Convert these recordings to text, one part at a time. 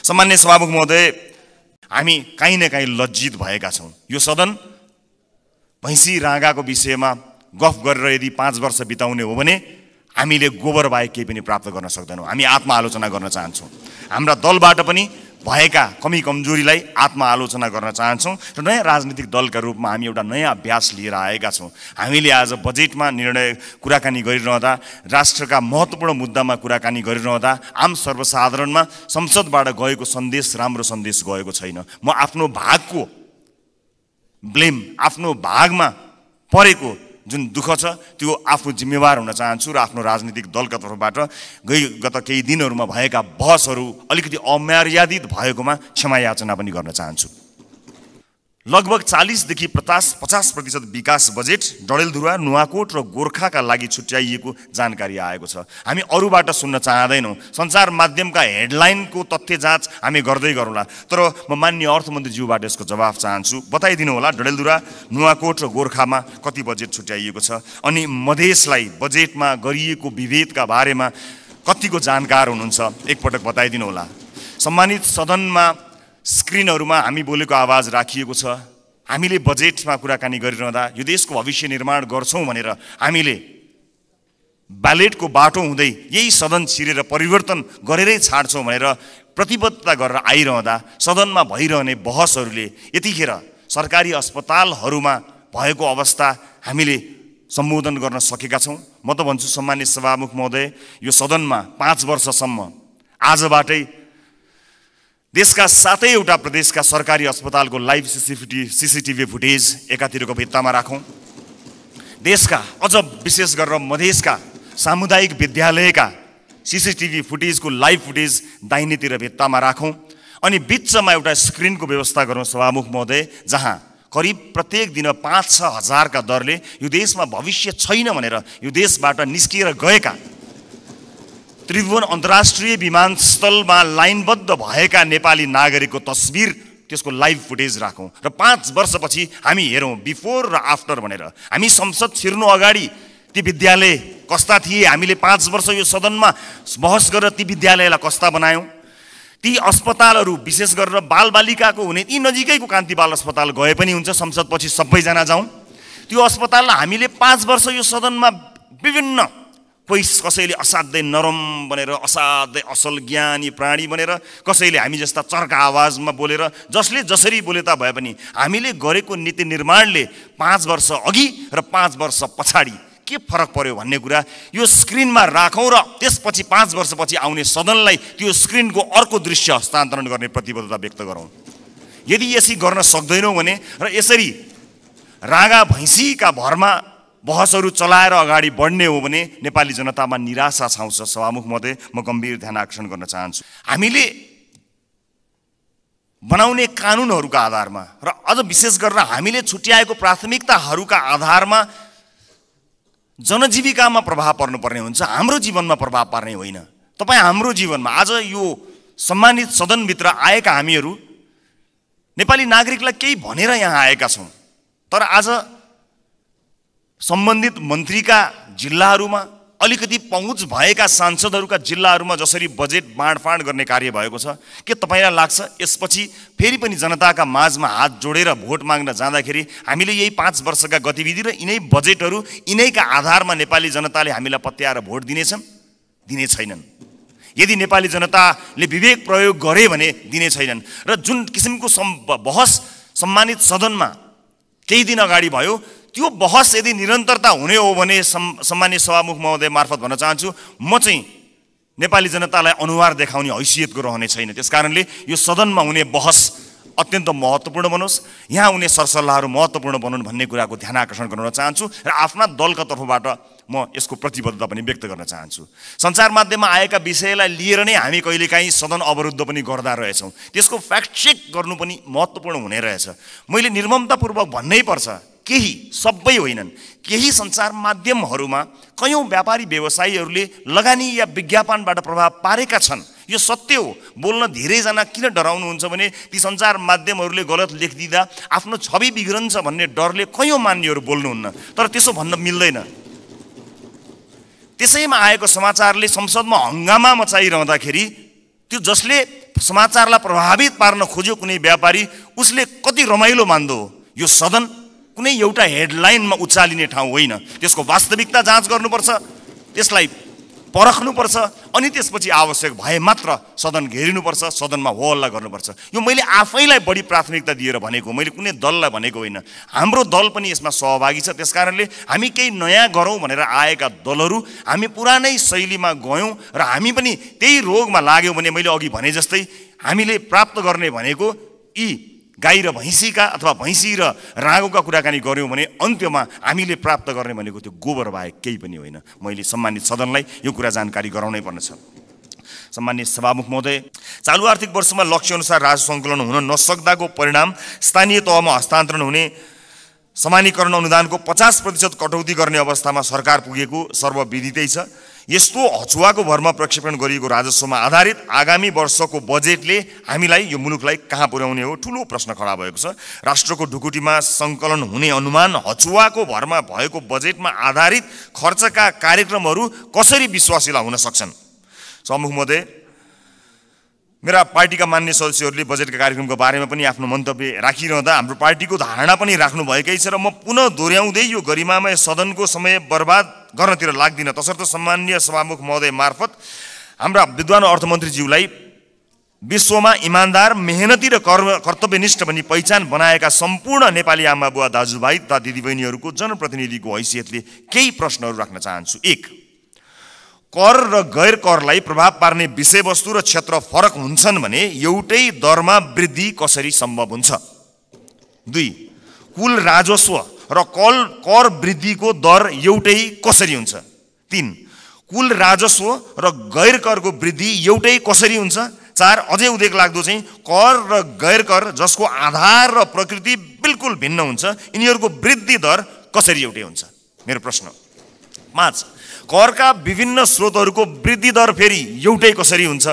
सम्माननीय सभामुख महोदय, हामी काहीँ न काहीँ लज्जित भएका छौँ। यो सदन भैँसी राँगाको विषयमा गफ गरेर यदि 5 वर्ष बिताउने हो भने हामीले गोबर बाहेक केही पनि प्राप्त गर्न सक्दैनौँ। हामी आत्मआलोचना गर्न चाहन्छौँ। हाम्रा दलबाट पनि भएका कमी कमजोरीलाई आत्मआलोचना गर्न चाहन्छौँ र नयाँ राजनीतिक दलका रूपमा हामी एउटा नयाँ अभ्यास लिएर आएका छौँ। हामीले आज बजेटमा कुराकानी गरिरहँदा, राष्ट्रका महत्त्वपूर्ण मुद्दामा कुराकानी गरिरहँदा आम सर्वसाधारणमा संसदबाट गएको सन्देश राम्रो सन्देश गएको छैन। म आफ्नो भागको ब्लेम, आफ्नो भागमा परेको जुन दुःख छ त्यो आफ्नो जिम्मेवार हुन चाहन्छु र आफ्नो राजनीतिक दलका तर्फबाट गत केही दिनहरूमा भएका बहसहरू अलिकति अमर्यादित भएकोमा क्षमा याचना पनि गर्न चाहन्छु। लगभग 40 देखि 50% विकास बजेट डडेलधुरा, नुवाकोट र गोर्खाका लागि छुट्याइएको जानकारी आएको छ। हामी अरूबाट सुन्न चाहदैनौँ। सञ्चार माध्यमका हेडलाइनको तथ्य जाँच हामी गर्दै गरौँला, तर म माननीय अर्थमन्त्रीज्यूबाट यसको जवाफ चाहन्छु। बताइदिनु होला डडेलधुरा, नुवाकोट र गोर्खामा कति बजेट छुट्याइएको छ, अनि मधेसलाई बजेटमा गरिएको विभेदका बारेमा कतिको जानकार हुनुहुन्छ, एकपटक बताइदिनु होला। सम्मानित सदनमा स्क्रिनहरूमा हामी बोलेको आवाज राखिएको छ। हामीले बजेटमा कुराकानी गरिरहँदा यो देशको भविष्य निर्माण गर्छौँ भनेर हामीले ब्यालेटको बाटो हुँदै यही सदन छिरेर परिवर्तन गरेरै छाड्छौँ भनेर प्रतिबद्धता गरेर आइरहँदा सदनमा भइरहने बहसहरूले यतिखेर सरकारी अस्पतालहरूमा भएको अवस्था हामीले सम्बोधन गर्न सकेका छौँ। म त भन्छु सम्मानित सभामुख महोदय, यो सदनमा 5 वर्षसम्म आजबाटै देशका 7वटा प्रदेशका सरकारी अस्पतालको लाइभ सीसीटीभी फुटेज एकातिरको भित्तामा राखौँ। देशका अझ विशेष गरेर मधेसका सामुदायिक विद्यालयका सीसीटीभी फुटेजको लाइभ फुटेज दाहिनेतिर भित्तामा राखौँ। अनि बिचमा एउटा स्क्रिनको व्यवस्था गरौँ सभामुख महोदय, जहाँ करिब प्रत्येक दिन 5-6 हजारका दरले यो देशमा भविष्य छैन भनेर यो देशबाट निस्किएर गएका त्रिभुवन अन्तर्राष्ट्रिय विमानस्थलमा लाइनबद्ध भएका नेपाली नागरिकको तस्बिर, त्यसको लाइभ फुटेज राखौँ र 5 वर्षपछि हामी हेरौँ बिफोर र आफ्टर भनेर। हामी संसद छिर्नु अगाडि ती विद्यालय कस्ता थिए, हामीले 5 वर्ष यो सदनमा बहस गरेर ती विद्यालयलाई कस्ता बनायौँ। ती अस्पतालहरू विशेष गरेर बालबालिकाको हुने ती नजिकैको कान्ति बाल अस्पताल गए पनि हुन्छ, संसदपछि सबैजना जाउँ। त्यो अस्पताललाई हामीले 5 वर्ष यो सदनमा विभिन्न कसैले असाध्यै नरम बनेर असाध्यै असल ज्ञानी प्राणी बनेर, कसैले हामी जस्ता चर्का आवाजमा बोलेर, जसले जसरी बोले ता भए पनि हामीले गरेको नीति निर्माणले 5 वर्ष अघि र 5 वर्ष पछाडि के फरक पर्यो भन्ने कुरा यो स्क्रिनमा राखौँ र त्यसपछि 5 वर्षपछि आउने सदनलाई त्यो स्क्रिनको अर्को दृश्य हस्तान्तरण गर्ने प्रतिबद्धता व्यक्त गरौँ। यदि यसरी गर्न सक्दैनौँ भने र यसरी रागा भैँसीका भरमा बहसहरू चलाएर अगाडि बढ्ने हो भने नेपाली जनतामा निराशा छाउँछ। सभामुख महोदय, म गम्भीर ध्यान आकर्षण गर्न चाहन्छु। हामीले बनाउने कानुनहरूका आधारमा र अझ विशेष गरेर हामीले छुट्याएको प्राथमिकताहरूका आधारमा जनजीविकामा प्रभाव पर्नुपर्ने हुन्छ, हाम्रो जीवनमा प्रभाव पार्ने होइन। तपाईँ हाम्रो जीवनमा आज यो सम्मानित सदनभित्र आएका हामीहरू नेपाली नागरिकलाई केही भनेर यहाँ आएका छौँ, तर आज सम्बन्धित मन्त्रीका जिल्लाहरूमा अलिकति पहुँच भएका सांसदहरूका जिल्लाहरूमा जसरी बजेट बाँडफाँड गर्ने कार्य भएको छ, के तपाईँलाई लाग्छ यसपछि फेरि पनि जनताका माझमा हात जोडेर भोट माग्न जाँदाखेरि हामीले यही 5 वर्षका गतिविधि र यिनै बजेटहरू यिनैका आधारमा नेपाली जनताले हामीलाई पत्याएर भोट दिनेछन्? दिने छैनन्। यदि नेपाली जनताले विवेक प्रयोग गरे भने दिने छैनन्। र जुन किसिमको बहस सम्मानित सदनमा केही दिन अगाडि भयो, त्यो बहस यदि निरन्तरता हुने हो भने सम्मानीय सभामुख महोदय मार्फत भन्न चाहन्छु, म चाहिँ नेपाली जनतालाई अनुहार देखाउने हैसियतको रहने छैन। त्यसकारणले यो सदनमा हुने बहस अत्यन्त महत्त्वपूर्ण बनोस्, यहाँ हुने सरसल्लाहहरू महत्त्वपूर्ण बनुन् भन्ने कुराको ध्यान आकर्षण गर्न चाहन्छु र आफ्ना दलका तर्फबाट म यसको प्रतिबद्धता पनि व्यक्त गर्न चाहन्छु। सञ्चार माध्यममा आएका विषयलाई लिएर नै हामी कहिलेकाहीँ सदन अवरुद्ध पनि गर्दा रहेछौँ, त्यसको फ्याक्ट चेक गर्नु पनि महत्त्वपूर्ण हुने रहेछ। मैले निर्ममतापूर्वक भन्नै पर्छ, केही, सबै होइनन्, केही सञ्चार माध्यमहरूमा कयौँ व्यापारी व्यवसायीहरूले लगानी या विज्ञापनबाट प्रभाव पारेका छन्। यो सत्य हो। बोल्न धेरैजना किन डराउनुहुन्छ भने ती सञ्चार माध्यमहरूले गलत लेखिदिँदा आफ्नो छवि बिग्रन्छ भन्ने डरले कयौँ मान्यहरू बोल्नुहुन्न, तर त्यसो भन्न मिल्दैन। त्यसैमा आएको समाचारले संसदमा हङ्गामा मचाइरहँदाखेरि त्यो जसले समाचारलाई प्रभावित पार्न खोज्यो कुनै व्यापारी, उसले कति रमाइलो मान्दो हो। यो सदन कुनै एउटा हेडलाइनमा उचालिने ठाउँ होइन। त्यसको वास्तविकता जाँच गर्नुपर्छ, त्यसलाई परख्नुपर्छ, अनि त्यसपछि आवश्यक भए मात्र सदन घेरिनुपर्छ, सदनमा हो हल्ला गर्नुपर्छ। यो मैले आफैलाई बढी प्राथमिकता दिएर भनेको, मैले कुनै दललाई भनेको होइन। हाम्रो दल पनि यसमा सहभागी छ। त्यसकारणले हामी केही नयाँ गरौँ भनेर आएका दलहरू हामी पुरानै शैलीमा गयौँ र हामी पनि त्यही रोगमा लाग्यौँ भने मैले अघि भने जस्तै हामीले प्राप्त गर्ने भनेको यी गाई र भैँसीका अथवा भैँसी र राँगोका कुराकानी गऱ्यौँ भने अन्त्यमा हामीले प्राप्त गर्ने भनेको त्यो गोबर बाहेक केही पनि होइन। मैले सम्मानित सदनलाई यो कुरा जानकारी गराउनै पर्नेछ। सम्मानित सभामुख महोदय, चालु आर्थिक वर्षमा लक्ष्यअनुसार राजस्व सङ्कलन हुन नसक्दाको परिणाम स्थानीय तहमा हस्तान्तरण हुने समानीकरण अनुदानको 50% कटौती गर्ने अवस्थामा सरकार पुगेको सर्वविदितै छ। यस्तो हचुवाको भरमा प्रक्षेपण गरिएको राजस्वमा आधारित आगामी वर्षको बजेटले हामीलाई यो मुलुकलाई कहाँ पुर्याउने हो, ठुलो प्रश्न खडा भएको छ। राष्ट्रको ढुकुटीमा सङ्कलन हुने अनुमान हचुवाको भरमा भएको बजेटमा आधारित खर्चका कार्यक्रमहरू कसरी विश्वासिला हुन सक्छन्? सभामुख महोदय, मेरा पार्टीका मान्य सदस्यहरूले बजेटका कार्यक्रमको बारेमा पनि आफ्नो मन्तव्य राखिरहँदा हाम्रो पार्टीको धारणा पनि राख्नुभएकै छ र म पुनः दोहोऱ्याउँदै यो गरिमामय सदनको समय बर्बाद गर्नतिर लाग्दिनँ। तसर्थ सम्मान्य सभामुख महोदय मार्फत हाम्रा विद्वान अर्थमन्त्रीज्यूलाई विश्वमा इमान्दार, मेहनती र कर्तव्यनिष्ठ भनी पहिचान बनाएका सम्पूर्ण नेपाली आमा बुवा दाजुभाइ तथा दिदीबहिनीहरूको जनप्रतिनिधिको हैसियतले केही प्रश्नहरू राख्न चाहन्छु। 1, कर र गैर करलाई प्रभाव पार्ने विषयवस्तु र क्षेत्र फरक हुन्छन् भने एउटै दरमा वृद्धि कसरी सम्भव हुन्छ? 2, कुल राजस्व र कर वृद्धिको दर एउटै कसरी हुन्छ? 3, कुल राजस्व र गैर करको वृद्धि एउटै कसरी हुन्छ? 4, अझै उदेक लाग्दो चाहिँ कर र गैर कर जसको आधार र प्रकृति बिल्कुल भिन्न हुन्छ, यिनीहरूको वृद्धि दर कसरी एउटै हुन्छ? मेरो प्रश्न। 5, करका विभिन्न स्रोतहरूको वृद्धि दर फेरि एउटै कसरी हुन्छ?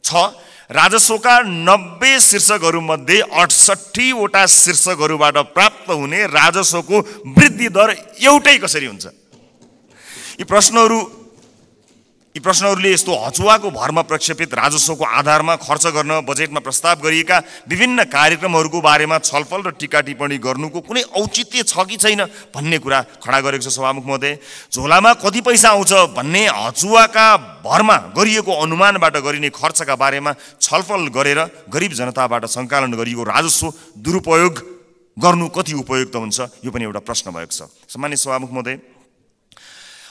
6, राजस्वका 90 शीर्षकहरूमध्ये 68 वटा शीर्षकहरूबाट प्राप्त हुने राजस्वको वृद्धि दर एउटै कसरी हुन्छ? यी प्रश्नहरूले यस्तो हचुवाको भरमा प्रक्षेपित राजस्वको आधारमा खर्च गर्न बजेटमा प्रस्ताव गरिएका विभिन्न कार्यक्रमहरूको बारेमा छलफल र टीका टिप्पणी गर्नुको कुनै औचित्य छ कि छैन भन्ने कुरा खडा गरेको छ। सभामुख महोदय, झोलामा कति पैसा आउँछ भन्ने हचुवाका भरमा गरिएको अनुमानबाट गरिने खर्चका बारेमा छलफल गरेर गरिब जनताबाट सङ्कलन गरिएको राजस्व दुरुपयोग गर्नु कति उपयुक्त हुन्छ, यो पनि एउटा प्रश्न भएको छ। सम्मानित सभामुख महोदय,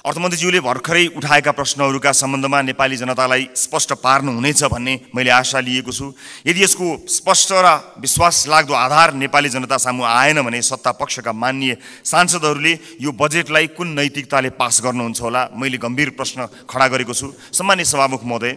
अर्थमन्त्रीज्यूले भर्खरै उठाएका प्रश्नहरूका सम्बन्धमा नेपाली जनतालाई स्पष्ट पार्नुहुनेछ भन्ने मैले आशा लिएको छु। यदि यसको स्पष्ट र विश्वास लाग्दो आधार नेपाली जनता सामु आएन भने सत्ता पक्षका माननीय सांसदहरूले यो बजेटलाई कुन नैतिकताले पास गर्नुहुन्छ होला, मैले गम्भीर प्रश्न खडा गरेको छु। सम्मानित सभामुख महोदय,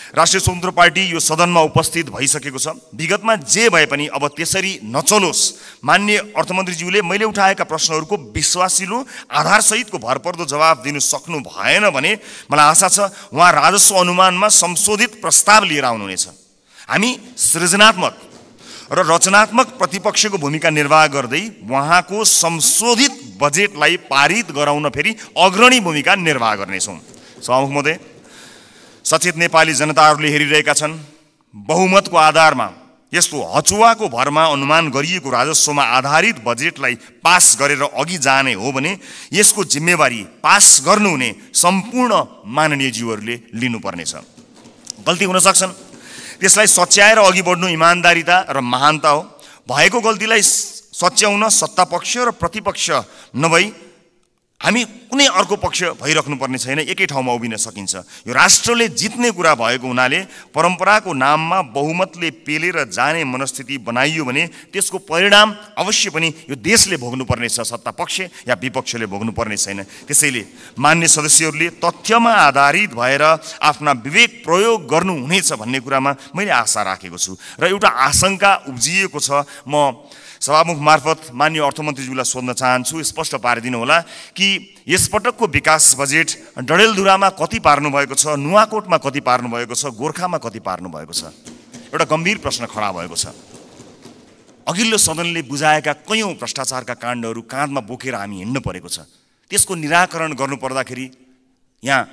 राष्ट्रिय स्वतन्त्र पार्टी यो सदनमा उपस्थित भइसकेको छ। विगतमा जे भए पनि अब त्यसरी नचलोस्। माननीय अर्थमन्त्रीज्यूले मैले उठाएका प्रश्नहरूको विश्वासिलो आधारसहितको भरपर्दो जवाब दिनु सक्नु भएन भने मलाई आशा छ उहाँ राजस्व अनुमानमा संशोधित प्रस्ताव लिएर आउनुहुनेछ। हामी सृजनात्मक र रचनात्मक प्रतिपक्षको भूमिका निर्वाह गर्दै उहाँको संशोधित बजेटलाई पारित गराउन फेरि अग्रणी भूमिका निर्वाह गर्नेछौँ। सभामुख महोदय, सचेत नेपाली जनताहरूले हेरिरहेका छन्। बहुमतको आधारमा यस्तो हचुवाको भरमा अनुमान गरिएको राजस्वमा आधारित बजेटलाई पास गरेर अघि जाने हो भने यसको जिम्मेवारी पास गर्नुहुने सम्पूर्ण माननीय ज्यूहरूले लिनुपर्नेछ। गल्ती हुन सक्छन्, त्यसलाई सच्याएर अघि बढ्नु इमान्दारिता र महानता हो। भएको गल्तीलाई सच्याउन सत्तापक्ष र प्रतिपक्ष नभई हामी कुनै अर्को पक्ष भइराख्नु पर्ने छैन, एकै ठाउँमा उभिन सकिन्छ। यो राष्ट्रले जित्ने कुरा भएको हुनाले परम्पराको नाममा बहुमतले पेलेर जाने मनस्थिति बनाइयो भने त्यसको परिणाम अवश्य पनि यो देशले भोग्नुपर्नेछ, सत्ता पक्ष या विपक्षले भोग्नुपर्ने छैन। त्यसैले मान्य सदस्यहरूले तथ्यमा आधारित भएर आफ्ना विवेक प्रयोग गर्नुहुनेछ भन्ने कुरामा मैले आशा राखेको छु र एउटा आशंका उब्जिएको छ। म सभामुख मार्फत माननीय अर्थमन्त्रीज्यूलाई सोध्न चाहन्छु, स्पष्ट पारिदिनु होला कि यसपटकको विकास बजेट डडेलधुरामा कति पार्नु भएको छ, नुवाकोटमा कति पार्नु भएको छ, गोर्खामा कति पार्नु भएको छ? एउटा गम्भीर प्रश्न खडा भएको छ। अघिल्लो सदनले बुझाएका कयौँ भ्रष्टाचारका काण्डहरू काँधमा बोकेर हामी हिँड्नु परेको छ। त्यसको निराकरण गर्नु पर्दाखेरि यहाँ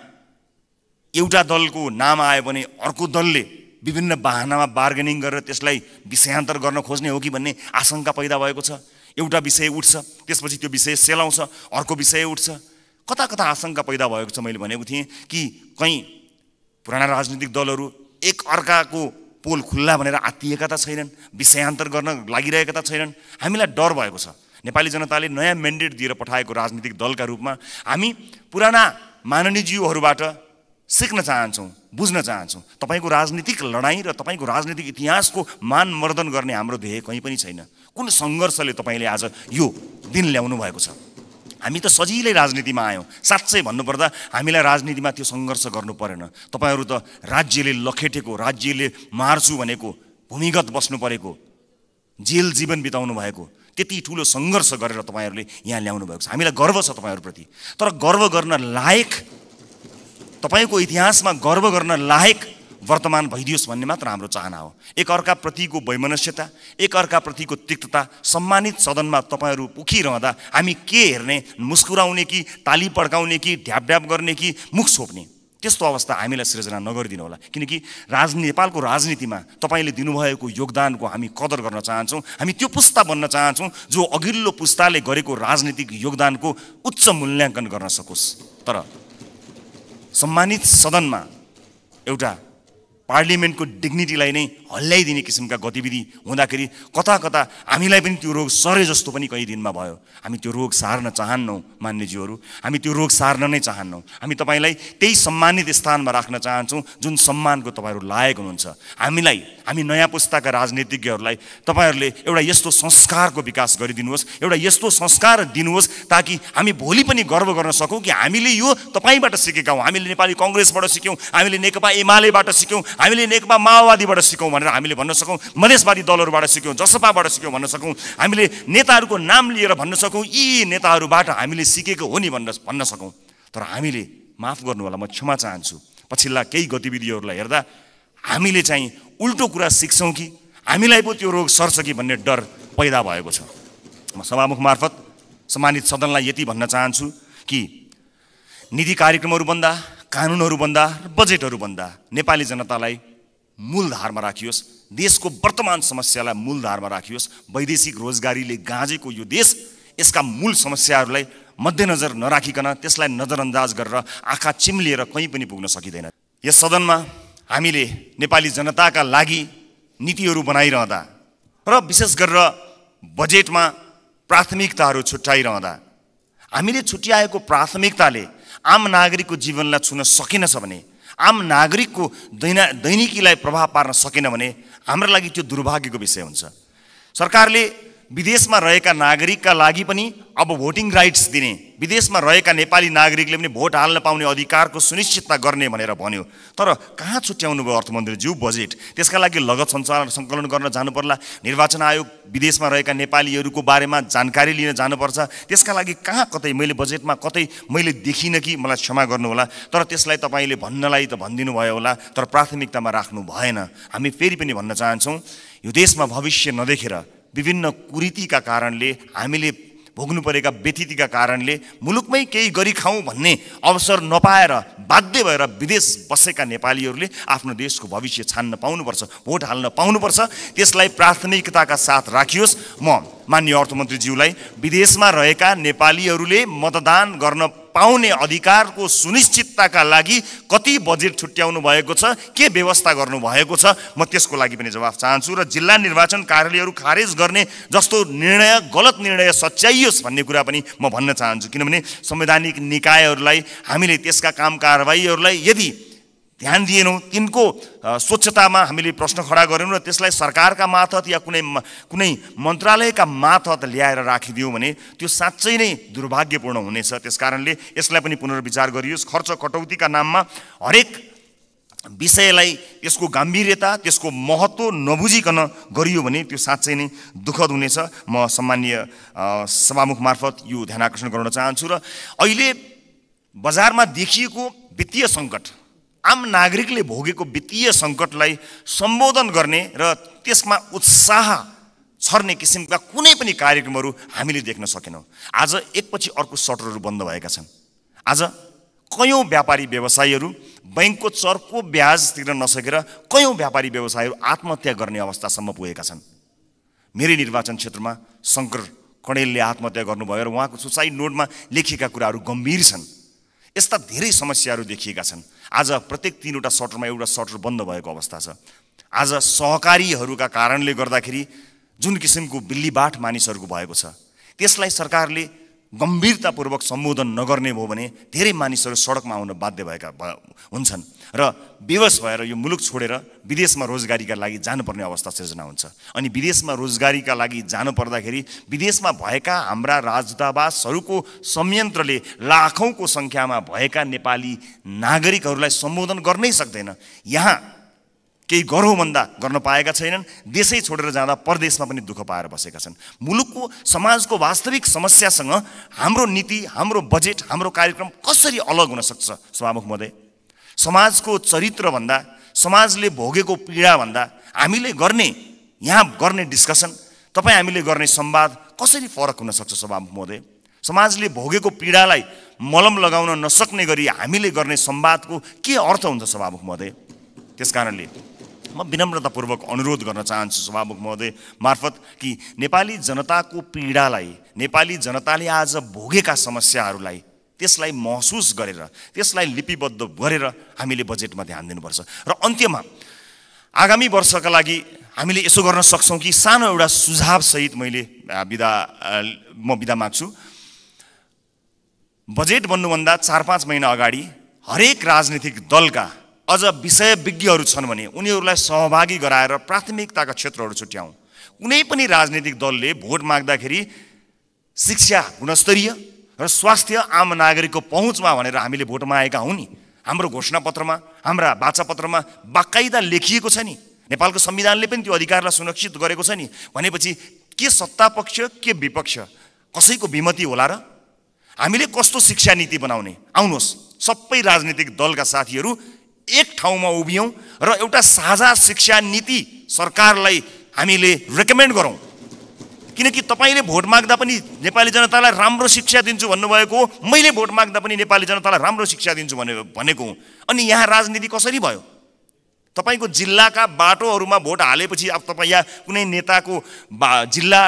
एउटा दलको नाम आयो भने अर्को दलले विभिन्न बाहनामा बार्गेनिङ गरेर त्यसलाई विषयान्तर गर्न खोज्ने हो कि भन्ने आशंका पैदा भएको छ। एउटा विषय उठ्छ, त्यसपछि त्यो विषय सेलाउँछ, अर्को विषय उठ्छ। कता कता आशंका पैदा भएको छ। मैले भनेको थिएँ कि कहीँ पुराना राजनीतिक दलहरू एक अर्काको पोल खुल्ला भनेर आत्तिएका त छैनन्, विषयान्तर गर्न लागिरहेका त छैनन्। हामीलाई डर भएको छ। नेपाली जनताले नयाँ म्यान्डेट दिएर पठाएको राजनीतिक दलका रूपमा हामी पुराना माननीयज्यूहरूबाट सिक्न चाहन्छौँ, बुझ्न चाहन्छौँ। तपाईँको राजनीतिक लडाइँ र तपाईँको राजनीतिक इतिहासको मानमर्दन गर्ने हाम्रो ध्येय कहीँ पनि छैन। कुन सङ्घर्षले तपाईँले आज यो दिन ल्याउनु भएको छ? हामी त सजिलै राजनीतिमा आयौँ। साँच्चै भन्नुपर्दा हामीलाई राजनीतिमा त्यो सङ्घर्ष गर्नु परेन। तपाईँहरू त राज्यले लखेटेको, राज्यले मार्छु भनेको, भूमिगत बस्नु परेको, जेल जीवन बिताउनु भएको त्यति ठुलो सङ्घर्ष गरेर तपाईँहरूले यहाँ ल्याउनु भएको छ। हामीलाई गर्व छ तपाईँहरूप्रति। तर गर्व गर्न लायक, तपाईँको इतिहासमा गर्व गर्न लायक वर्तमान भइदियोस् भन्ने मात्र हाम्रो चाहना हो। एकअर्काप्रतिको वैमनस्यता, एकअर्काप्रतिको तिक्तता, सम्मानित सदनमा तपाईँहरू उखिरहँदा हामी के हेर्ने, मुस्कुराउने कि ताली पड्काउने कि ढ्यापढ्याप गर्ने कि मुख छोप्ने, त्यस्तो अवस्था हामीलाई सिर्जना नगरिदिनु होला। किनकि नेपालको राजनीतिमा तपाईँले दिनुभएको योगदानको हामी कदर गर्न चाहन्छौँ। हामी त्यो पुस्ता बन्न चाहन्छौँ जो अघिल्लो पुस्ताले गरेको राजनीतिक योगदानको उच्च मूल्याङ्कन गर्न सकोस्। तर सम्मानित सदनमा एउटा पार्लिमेन्टको डिग्निटीलाई नै हल्लाइदिने किसिमका गतिविधि हुँदाखेरि कता कता हामीलाई पनि त्यो रोग सरे जस्तो पनि कहीँ दिनमा भयो। हामी त्यो रोग सार्न चाहन्नौँ मान्यज्यूहरू, हामी त्यो रोग सार्न नै चाहन्नौँ। हामी तपाईँलाई त्यही सम्मानित स्थानमा राख्न चाहन्छौँ जुन सम्मानको तपाईँहरू लायक हुनुहुन्छ। हामी नयाँ पुस्ताका राजनीतिज्ञहरूलाई तपाईँहरूले एउटा यस्तो संस्कारको विकास गरिदिनुहोस्, एउटा यस्तो संस्कार दिनुहोस् ताकि हामी भोलि पनि गर्व गर्न सकौँ कि हामीले यो तपाईँबाट सिकेका हौँ। हामीले नेपाली कङ्ग्रेसबाट सिक्यौँ, हामीले नेकपा एमालेबाट सिक्यौँ, हामीले नेकपा माओवादीबाट सिक्यौँ भनेर हामीले भन्न सकौँ, मधेसवादी दलहरूबाट सिक्यौँ, जसपाबाट सिक्यौँ भन्न सकौँ, हामीले नेताहरूको नाम लिएर भन्न सकौँ यी नेताहरूबाट हामीले सिकेको हो नि भन्न सकौँ। तर हामीले, माफ गर्नु होला, म क्षमा चाहन्छु, पछिल्ला केही गतिविधिहरूलाई हेर्दा हामीले चाहिँ उल्टो कुरा सिक्छौँ कि हामीलाई पो त्यो रोग सर्छ कि भन्ने डर पैदा भएको छ। म सभामुख मार्फत सम्मानित सदनलाई यति भन्न चाहन्छु कि नीति कार्यक्रमहरू बन्दा, कानुनहरू बन्दा र बजेटहरू बन्दा नेपाली जनतालाई मूलधारमा राखियोस्, देशको वर्तमान समस्यालाई मूलधारमा राखियोस्। वैदेशिक रोजगारीले गाँजेको यो देश, यसका मूल समस्याहरूलाई मध्यनजर नराखिकन त्यसलाई नजरअन्दाज गरेर आँखा चिम्लिएर कहीँ पनि पुग्न सकिँदैन। यस सदनमा हामीले नेपाली जनताका लागि नीतिहरू बनाइरहँदा र विशेष गरेर बजेटमा प्राथमिकताहरू छुट्याइरहँदा हामीले छुट्याएको प्राथमिकताले आम नागरिकको जीवनलाई छुन सकेनछ भने, आम नागरिकको दैनिकीलाई प्रभाव पार्न सकेन भने हाम्रो लागि त्यो दुर्भाग्यको विषय हुन्छ। सरकारले विदेशमा रहेका नागरिकका लागि पनि अब भोटिङ राइट्स दिने, विदेशमा रहेका नेपाली नागरिकले पनि भोट हाल्न पाउने अधिकारको सुनिश्चितता गर्ने भनेर भन्यो। तर कहाँ छुट्याउनु भयो अर्थमन्त्रीज्यू बजेट? त्यसका लागि लगत सङ्कलन गर्न जानु पर्ला, निर्वाचन आयोग विदेशमा रहेका नेपालीहरूको बारेमा जानकारी लिन जानुपर्छ। त्यसका लागि कहाँ कतै मैले बजेटमा कतै मैले देखिनँ कि, मलाई क्षमा गर्नुहोला, तर त्यसलाई तपाईँले भन्नलाई त भनिदिनु भयो होला, तर प्राथमिकतामा राख्नु भएन। हामी फेरि पनि भन्न चाहन्छौँ, यो देशमा भविष्य नदेखेर, विभिन्न कुरीतिका कारणले, हामीले भोग्नु परेका व्यथितिका कारणले मुलुकमै केही गरी खाउँ भन्ने अवसर नपाएर बाध्य भएर विदेश बसेका नेपालीहरूले आफ्नो देशको भविष्य छान्न पाउनुपर्छ, भोट हाल्न पाउनुपर्छ। त्यसलाई प्राथमिकताका साथ राखियोस्। म माननीय अर्थमन्त्रीज्यूलाई विदेशमा रहेका नेपालीहरूले मतदान गर्न पाउने अधिकारको सुनिश्चितताका लागि कति बजेट छुट्याउनु भएको छ, के व्यवस्था गर्नु भएको छ, म त्यसको लागि पनि जवाफ चाहन्छु। र जिल्ला निर्वाचन कार्यालयहरू खारेज गर्ने जस्तो निर्णय, गलत निर्णय सच्याइयोस् भन्ने कुरा पनि म भन्न चाहन्छु। किनभने संवैधानिक निकायहरूलाई, हामीले त्यसका काम कारबाहीहरूलाई यदि ध्यान दिएनौँ, तिनको स्वच्छतामा हामीले प्रश्न खडा गरेनौँ र त्यसलाई सरकारका मार्फत या कुनै मन्त्रालयका मार्फत ल्याएर राखिदियौँ भने त्यो साँच्चै नै दुर्भाग्यपूर्ण हुनेछ। त्यसकारणले यसलाई पनि पुनर्विचार गरियोस्। खर्च कटौतीका नाममा हरेक विषयलाई त्यसको गम्भीरता, त्यसको महत्त्व नबुझिकन गरियो भने त्यो साँच्चै नै दुःखद हुनेछ। म सम्मानीय सभामुख मार्फत यो ध्यान आकर्षण गराउन चाहन्छु। र अहिले बजारमा देखिएको वित्तीय सङ्कट, आम नागरिकले भोगेको वित्तीय सङ्कटलाई सम्बोधन गर्ने र त्यसमा उत्साह छर्ने किसिमका कुनै पनि कार्यक्रमहरू हामीले देख्न सकेनौँ। आज एकपछि अर्को सटरहरू बन्द भएका छन्। आज कयौं व्यापारी व्यवसायीहरू बैंकको चर्को ब्याज तिर्न नसकेर कयौं व्यापारी व्यवसायीहरू आत्महत्या गर्ने अवस्थासम्म पुगेका छन्। मेरै निर्वाचन क्षेत्रमा शङ्कर कणेलले आत्महत्या गर्नुभयो र उहाँको सुसाइड नोटमा लेखिएका कुराहरू गम्भीर छन्। यस्ता धेरै समस्याहरू देखिएका छन्। आज प्रत्येक 3वटा सटरमा एउटा सटर बन्द भएको अवस्था छ। आज सहकारीहरूका कारणले गर्दाखेरि जुन किसिमको बिल्लीबाट मानिसहरूको भएको छ, त्यसलाई सरकारले गम्भीरतापूर्वक सम्बोधन नगर्ने भयो भने धेरै मानिसहरू सडकमा आउन बाध्य भएका हुन्छन् र बेवस भएर यो मुलुक छोडेर विदेशमा रोजगारीका लागि जानुपर्ने अवस्था सिर्जना हुन्छ। अनि विदेशमा रोजगारीका लागि जानु पर्दाखेरि विदेशमा भएका हाम्रा राजदूतावासहरूको संयन्त्रले लाखौंको संख्यामा भएका नेपाली नागरिकहरूलाई सम्बोधन गर्नै सक्दैन। यहाँ केही गरौँ भन्दा गर्न पाएका छैनन्। देशै छोडेर जाँदा परदेशमा पनि दुःख पाएर बसेका छन्। मुलुकको समाजको वास्तविक समस्यासँग हाम्रो नीति, हाम्रो बजेट, हाम्रो कार्यक्रम कसरी अलग हुन सक्छ? सभामुख महोदय, समाजको चरित्र भन्दा, समाजले भोगेको पीडा भन्दा हामीले यहाँ गर्ने डिस्कसन, तपाईँ हामीले गर्ने संवाद कसरी फरक हुन सक्छ? सभामुख महोदय, समाजले भोगेको पीडालाई मलम लगाउन नसक्ने गरी हामीले गर्ने संवादको के अर्थ हुन्छ? सभामुख महोदय, त्यसकारणले म विनम्रतापूर्वक अनुरोध गर्न चाहन्छु सभामुख महोदय मार्फत कि नेपाली जनताको पीडालाई, नेपाली जनताले आज भोगेका समस्याहरूलाई त्यसलाई महसुस गरेर, त्यसलाई लिपिबद्ध गरेर हामीले बजेटमा ध्यान दिनुपर्छ। र अन्त्यमा आगामी वर्षका लागि हामीले यसो गर्न सक्छौँ कि सानो एउटा सुझाव सहित म बिदा माग्छु। बजेट बन्नुभन्दा 4-5 महिना अगाडि हरेक राजनीतिक दलका अझ विषयविज्ञहरू छन् भने उनीहरूलाई सहभागी गराएर प्राथमिकताका क्षेत्रहरू छुट्याउँ। कुनै पनि राजनीतिक दलले भोट माग्दाखेरि शिक्षा गुणस्तरीय र स्वास्थ्य आम नागरिकको पहुँचमा भनेर हामीले भोट मागेका हौँ नि। हाम्रो घोषणापत्रमा, हाम्रा वाचापत्रमा बाकाइदा लेखिएको छ नि। नेपालको संविधानले पनि त्यो अधिकारलाई सुरक्षित गरेको छ नि। भनेपछि के सत्तापक्ष के विपक्ष कसैको विमति होला र? हामीले कस्तो शिक्षा नीति बनाउने? आउनुहोस् सबै राजनीतिक दलका साथीहरू एक ठाउँमा उभियौँ र एउटा साझा शिक्षा नीति सरकारलाई हामीले रेकमेन्ड गरौँ। किनकि तपाईँले भोट माग्दा पनि नेपाली जनतालाई राम्रो शिक्षा दिन्छु भन्नुभएको हो, मैले भोट माग्दा पनि नेपाली जनतालाई राम्रो शिक्षा दिन्छु भनेको हुँ। अनि यहाँ राजनीति कसरी भयो? तपाईँको जिल्लाका बाटोहरूमा भोट हालेपछि अब तपाईँ यहाँ कुनै नेताको जिल्ला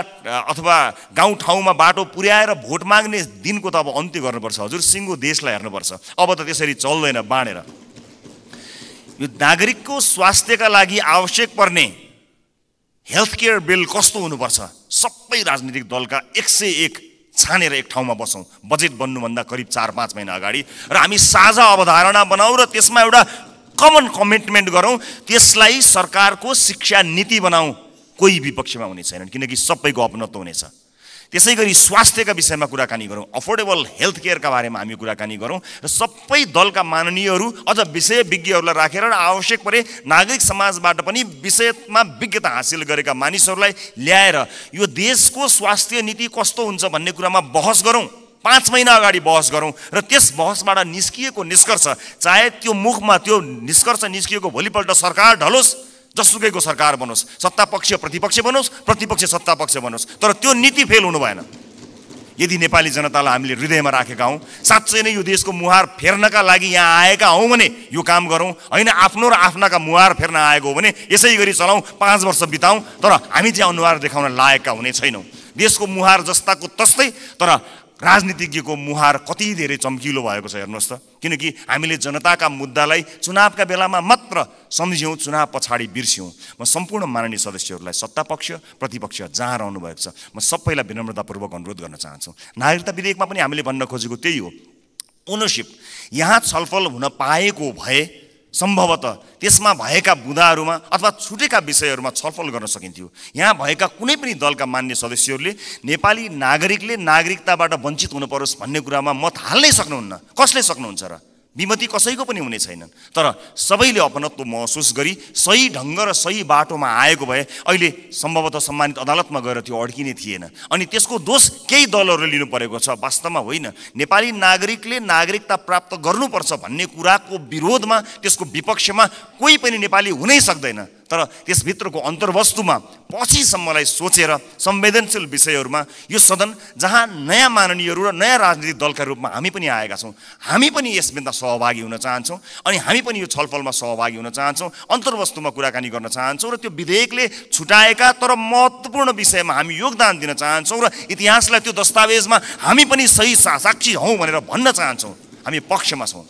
अथवा गाउँठाउँमा बाटो पुर्याएर भोट माग्ने दिनको त अब अन्त्य गर्नुपर्छ हजुर। सिङ्गो देशलाई हेर्नुपर्छ। अब त त्यसरी चल्दैन बाँडेर। यो नागरिकको स्वास्थ्यका लागि आवश्यक पर्ने हेल्थ केयर बिल कस्तो हुनुपर्छ? सबै राजनीतिक दलका 101 छानेर एक ठाउँमा बसौँ बजेट बन्नुभन्दा करिब 4-5 महिना अगाडि र हामी साझा अवधारणा बनाऊ र त्यसमा एउटा कमन कमिटमेन्ट गरौँ। त्यसलाई सरकारको शिक्षा नीति बनाऊ। कोही विपक्षमा हुने छैनन् किनकि सबैको अपनत्व हुनेछ। त्यसै गरी स्वास्थ्यका विषयमा कुराकानी गरौँ, अफोर्डेबल हेल्थ केयरका बारेमा हामी कुराकानी गरौँ र सबै दलका माननीयहरू अझ विषयविज्ञहरूलाई राखेर र आवश्यक परे नागरिक समाजबाट पनि विषयमा विज्ञता हासिल गरेका मानिसहरूलाई ल्याएर यो देशको स्वास्थ्य नीति कस्तो हुन्छ भन्ने कुरामा बहस गरौँ। 5 महिना अगाडि बहस गरौँ र त्यस बहसबाट निस्किएको निष्कर्ष, चाहे त्यो मुखमा त्यो निष्कर्ष निस्किएको भोलिपल्ट सरकार ढलोस्, जसुकैको सरकार बनोस्, सत्तापक्ष प्रतिपक्ष बनोस्, प्रतिपक्ष सत्तापक्ष बनोस्, तर त्यो नीति फेल हुनु भएन। यदि नेपाली जनतालाई हामीले हृदयमा राखेका हौँ, साँच्चै नै यो देशको मुहार फेर्नका लागि यहाँ आएका हौँ भने यो काम गरौँ। होइन आफ्नो र आफ्नाका मुहार फेर्न आएको हो भने यसै गरी चलाउँ, 5 वर्ष बिताउँ, तर हामी चाहिँ अनुहार देखाउन लायकका हुने छैनौँ। देशको मुहार जस्ताको तस्तै, तर राजनीतिज्ञको मुहार कति धेरै चम्किलो भएको छ हेर्नुहोस् त। किनकि हामीले जनताका मुद्दालाई चुनावका बेलामा मात्र सम्झ्यौँ, चुनाव पछाडि बिर्स्यौँ। म सम्पूर्ण माननीय सदस्यहरूलाई सत्तापक्ष प्रतिपक्ष जहाँ रहनु भएको छ म सबैलाई विनम्रतापूर्वक अनुरोध गर्न चाहन्छु। नागरिकता विधेयकमा पनि हामीले भन्न खोजेको त्यही हो। ओनरसिप यहाँ छलफल हुन पाएको भए सम्भवतः त्यसमा भएका बुँदाहरूमा अथवा छुटेका विषयहरूमा छलफल गर्न सकिन्थ्यो। यहाँ भएका कुनै पनि दलका मान्य सदस्यहरूले नेपाली नागरिकले नागरिकताबाट वञ्चित हुन परोस् भन्ने कुरामा मत हाल्नै सक्नुहुन्न। कसले सक्नुहुन्छ र? विमति कसैको पनि हुने छैनन्। तर सबैले अपनत्व महसुस गरी सही ढङ्ग र सही बाटोमा आएको भए अहिले सम्भवतः सम्मानित अदालतमा गएर त्यो अड्किने थिएन। अनि त्यसको दोष केही दलहरूले लिनु परेको छ, वास्तवमा होइन। नेपाली नागरिकले नागरिकता प्राप्त गर्नुपर्छ भन्ने कुराको विरोधमा, त्यसको विपक्षमा कोही पनि नेपाली हुनै सक्दैन। तर त्यसभित्रको अन्तर्वस्तुमा पछिसम्मलाई सोचेर संवेदनशील विषयहरूमा यो सदन जहाँ नयाँ माननीयहरू र नयाँ राजनीतिक दलका रूपमा हामी पनि आएका छौँ, हामी पनि यसमा सहभागी हुन चाहन्छौँ अनि हामी पनि यो छलफलमा सहभागी हुन चाहन्छौँ, अन्तर्वस्तुमा कुराकानी गर्न चाहन्छौँ र त्यो विधेयकले छुटाएका तर महत्त्वपूर्ण विषयमा हामी योगदान दिन चाहन्छौँ र इतिहासलाई त्यो दस्तावेजमा हामी पनि सही साक्षी हौँ भनेर भन्न चाहन्छौँ। हामी पक्षमा छौँ।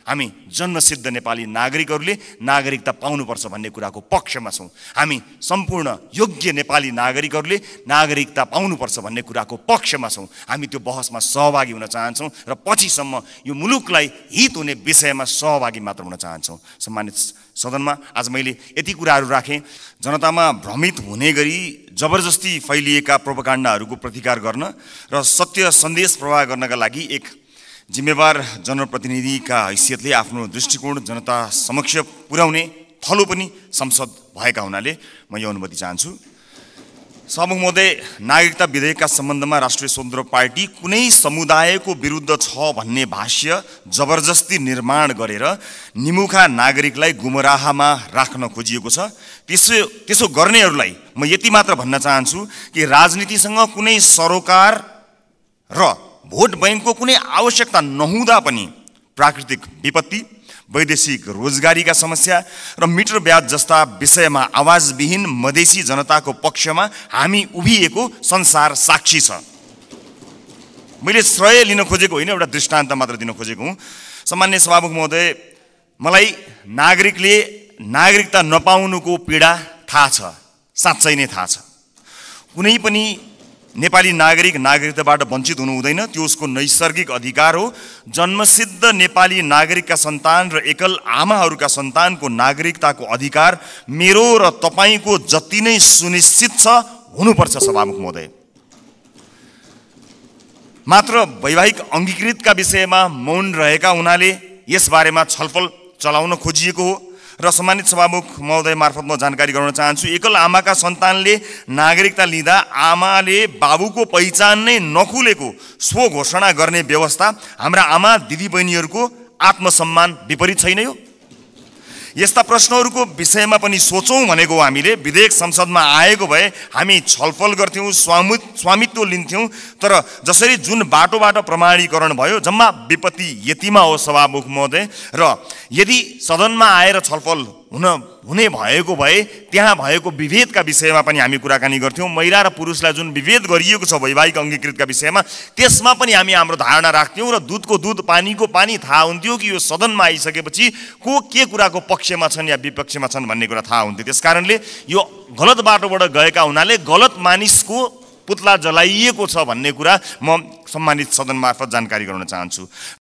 हामी जन्मसिद्ध नेपाली नागरिकहरूले नागरिकता पाउनुपर्छ भन्ने कुराको पक्षमा छौँ। हामी सम्पूर्ण योग्य नेपाली नागरिकहरूले नागरिकता पाउनुपर्छ भन्ने कुराको पक्षमा छौँ। हामी त्यो बहसमा सहभागी हुन चाहन्छौँ र पछिसम्म यो मुलुकलाई हित हुने विषयमा सहभागी मात्र हुन चाहन्छौँ। सम्मानित सदनमा आज मैले यति कुराहरू राखेँ। जनतामा भ्रमित हुने गरी जबरजस्ती फैलिएका प्रोपागान्डाहरूको प्रतिकार गर्न र सत्य सन्देश प्रवाह गर्नका लागि एक जिम्मेवार जनप्रतिनिधिका हैसियतले आफ्नो दृष्टिकोण जनता समक्ष पुर्याउने थलो पनि संसद भएका हुनाले म यो अनुमति चाहन्छु। सभामुख महोदय, नागरिकता विधेयकका सम्बन्धमा राष्ट्रिय स्वतन्त्र पार्टी कुनै समुदायको विरुद्ध छ भन्ने भाष्य जबरजस्ती निर्माण गरेर निमुखा नागरिकलाई गुमराहमा राख्न खोजिएको छ। त्यसो गर्नेहरूलाई म यति मात्र भन्न चाहन्छु कि राजनीतिसँग कुनै सरोकार र भोट बैंकको कुनै आवश्यकता नहुँदा पनि प्राकृतिक विपत्ति, वैदेशिक रोजगारीका समस्या र मिटर ब्याज जस्ता विषयमा आवाजविहीन मधेसी जनताको पक्षमा हामी उभिएको संसार साक्षी छ। मैले श्रेय लिन खोजेको होइन, एउटा दृष्टान्त मात्र दिन खोजेको हुँ। सम्मान्य सभामुख महोदय, मलाई नागरिकले नागरिकता नपाउनुको पीडा थाहा छ, साँच्चै नै थाहा छ। कुनै पनि नेपाली नागरिक नागरिकताबाट वञ्चित हुनु हुँदैन, त्यो उसको नैसर्गिक अधिकार हो। जन्मसिद्ध नेपाली नागरिकका सन्तान र एकल आमाहरूका सन्तानको नागरिकताको अधिकार मेरो र तपाईँको जति नै सुनिश्चित छ हुनुपर्छ। सभामुख महोदय, मात्र वैवाहिक अङ्गीकृतका विषयमा मौन रहेका हुनाले यसबारेमा छलफल चलाउन खोजिएको हो र सम्मानित सभामुख महोदय मार्फत म जानकारी गराउन चाहन्छु। एकल आमाका सन्तानले नागरिकता लिँदा आमाले बाबुको पहिचान नै नखुलेको स्व घोषणा गर्ने व्यवस्था हाम्रा आमा दिदीबहिनीहरूको आत्मसम्मान विपरीत छैन यो? यस्ता प्रश्नहरूको विषयमा पनि सोचौँ भनेको हामीले। विधेयक संसदमा आएको भए हामी छलफल गर्थ्यौँ, स्वामित्व लिन्थ्यौँ, तर जसरी जुन बाटोबाट प्रमाणीकरण भयो जम्मा विपत्ति यतिमा हो सभामुख महोदय। र यदि सदनमा आएर छलफल हुने भएको भए त्यहाँ भएको विभेदका विषयमा पनि हामी कुराकानी गर्थ्यौँ। महिला र पुरुषलाई जुन विभेद गरिएको छ वैवाहिक अङ्गीकृतका विषयमा त्यसमा पनि हामी हाम्रो धारणा राख्थ्यौँ र दुधको दुध पानीको पानी थाहा हुन्थ्यो कि यो सदनमा आइसकेपछि को के कुराको पक्षमा छन् या विपक्षमा छन् भन्ने कुरा थाहा हुन्थ्यो। त्यसकारणले यो गलत बाटोबाट गएका हुनाले गलत मानिसको पुतला जलाइएको छ भन्ने कुरा म सम्मानित सदन मार्फत जानकारी गराउन चाहन्छु।